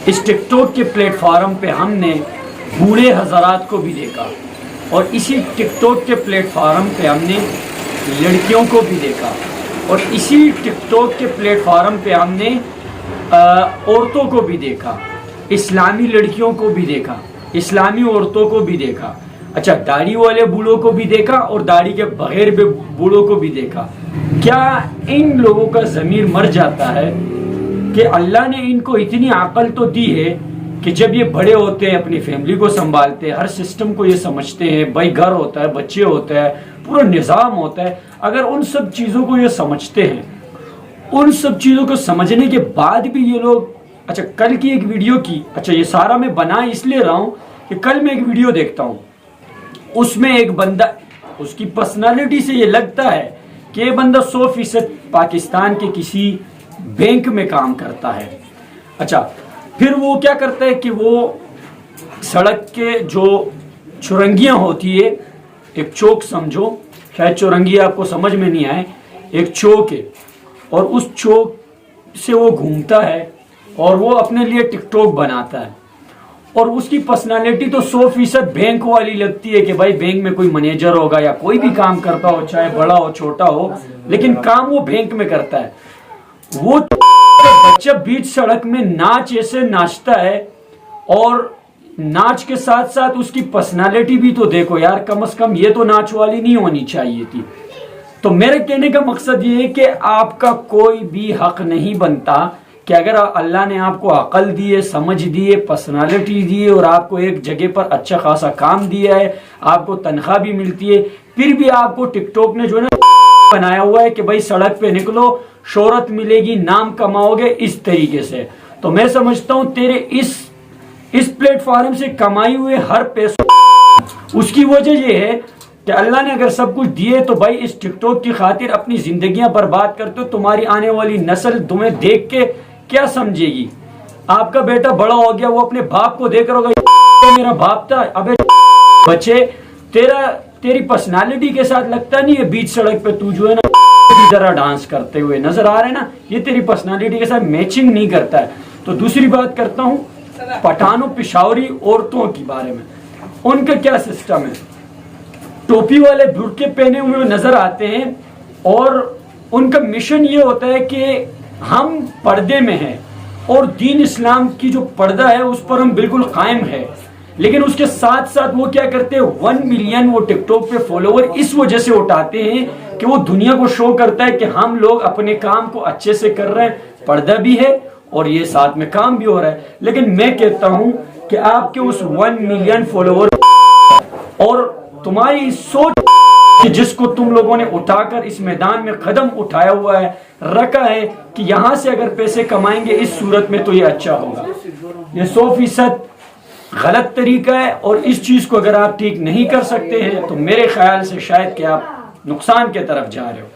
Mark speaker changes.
Speaker 1: اس ٹک talk کے plate form پہ ہم نے بوڑھے حضرات کو بھی دیکھا، اور اسی ٹک ٹاک کے پلیٹ فارم پہ ہم نے لڑکیوں کو بھی دیکھا، اور اسی ٹک ٹاک کے پلیٹ فارم پہ ہم نے عورتوں کو بھی دیکھا، اسلامی لڑکیوں کو بھی دیکھا، اسلامی عورتوں کو بھی دیکھا، اچھا داڑھی والے بوڑھوں کو بھی دیکھا اور داڑھی کے بغیر بھی بوڑھوں کو بھی دیکھا۔ کیا ان لوگوں کا ضمیر مر جاتا ہے کہ اللہ نے ان کو اتنی عقل تو دی ہے کہ جب یہ بڑے ہوتے ہیں اپنی فیملی کو سنبھالتے ہیں، ہر سسٹم کو یہ سمجھتے ہیں، بھائی گھر ہوتا ہے، بچے ہوتے ہیں، پورا نظام ہوتا ہے، اگر ان سب چیزوں کو یہ سمجھتے ہیں، ان سب چیزوں کو سمجھنے کے بعد بھی یہ لوگ، اچھا کل کی ایک ویڈیو کی، اچھا یہ سارا میں بنا اس لیے رہا ہوں کہ کل میں ایک ویڈیو دیکھتا ہوں، اس میں ایک بندہ، اس کی پرسنالٹی سے یہ لگتا ہے کہ یہ بندہ 100% پاکستان کے کسی بینک میں کام کرتا ہے۔ اچھا پھر وہ کیا کرتا ہے کہ وہ سڑک کے جو چورنگیاں ہوتی ہے، ایک چوک سمجھو، شاید چورنگی آپ کو سمجھ میں نہیں آئے، ایک چوک ہے، اور اس چوک سے وہ گھومتا ہے اور وہ اپنے لیے ٹک ٹاک بناتا ہے، اور اس کی پرسنالٹی تو 100% بینک والی لگتی ہے کہ بھائی بینک میں کوئی مینیجر ہوگا یا کوئی بھی کام کرتا ہو، چاہے بڑا ہو چھوٹا ہو، لیکن کام وہ بینک میں کرتا ہے۔ وہ بچہ بیچ سڑک میں ناچ ایسے ناچتا ہے، اور ناچ کے ساتھ ساتھ اس کی پرسنالٹی بھی تو دیکھو یار، کم از کم یہ تو ناچ والی نہیں ہونی چاہیے تھی۔ تو میرے کہنے کا مقصد یہ ہے کہ آپ کا کوئی بھی حق نہیں بنتا کہ اگر اللہ نے آپ کو عقل دی ہے، سمجھ دی ہے، پرسنالٹی دی ہے، اور آپ کو ایک جگہ پر اچھا خاصا کام دیا ہے، آپ کو تنخواہ بھی ملتی ہے، پھر بھی آپ کو ٹک ٹاک نے جو ہے نا بنایا ہوا ہے کہ بھائی سڑک پہ نکلو، شہرت ملے گی، نام کماؤ گے، اس طریقے سے۔ تو میں سمجھتا ہوں تیرے اس پلیٹ فارم سے کمائی ہوئے ہر پیسہ، اس کی وجہ یہ ہے کہ اللہ نے اگر سب کچھ دیے تو بھائی اس ٹک ٹاک کی خاطر اپنی زندگیاں برباد کرتے ہو، تمہاری آنے والی نسل تمہیں دیکھ کے کیا سمجھے گی؟ آپ کا بیٹا بڑا ہو گیا، وہ اپنے باپ کو دیکھ رہا ہوگا، میرا باپ تھا، ابے بچے تیری پرسنالٹی کے ساتھ لگتا نہیں ہے بیچ سڑک پہ تو جو ہے نا ذرا ڈانس کرتے ہوئے نظر آ رہے نا، یہ تیری پرسنالٹی کے ساتھ میچنگ نہیں کرتا ہے۔ تو دوسری بات کرتا ہوں پٹھانوں پشاوری عورتوں کی بارے میں، ان کا کیا سسٹم ہے؟ ٹوپی والے برقعے پہنے ہوئے نظر آتے ہیں، اور ان کا مشن یہ ہوتا ہے کہ ہم پردے میں ہیں، اور دین اسلام کی جو پردہ ہے اس پر ہم بالکل قائم ہے، لیکن اس کے ساتھ ساتھ وہ کیا کرتے ہیں، 1 ملین وہ ٹک ٹاک پہ فالوور اس وجہ سے اٹھاتے ہیں کہ وہ دنیا کو شو کرتا ہے کہ ہم لوگ اپنے کام کو اچھے سے کر رہے ہیں، پردہ بھی ہے اور یہ ساتھ میں کام بھی ہو رہا ہے۔ لیکن میں کہتا ہوں کہ آپ کے اس 1 ملین فالوور اور تمہاری سوچ جس کو تم لوگوں نے اٹھا کر اس میدان میں قدم اٹھایا ہوا ہے، رکھا ہے کہ یہاں سے اگر پیسے کمائیں گے اس صورت میں تو یہ اچھا ہوگا، یہ 100% غلط طریقہ ہے، اور اس چیز کو اگر آپ ٹھیک نہیں کر سکتے ہیں تو میرے خیال سے شاید کہ آپ نقصان کے طرف جا رہے ہو۔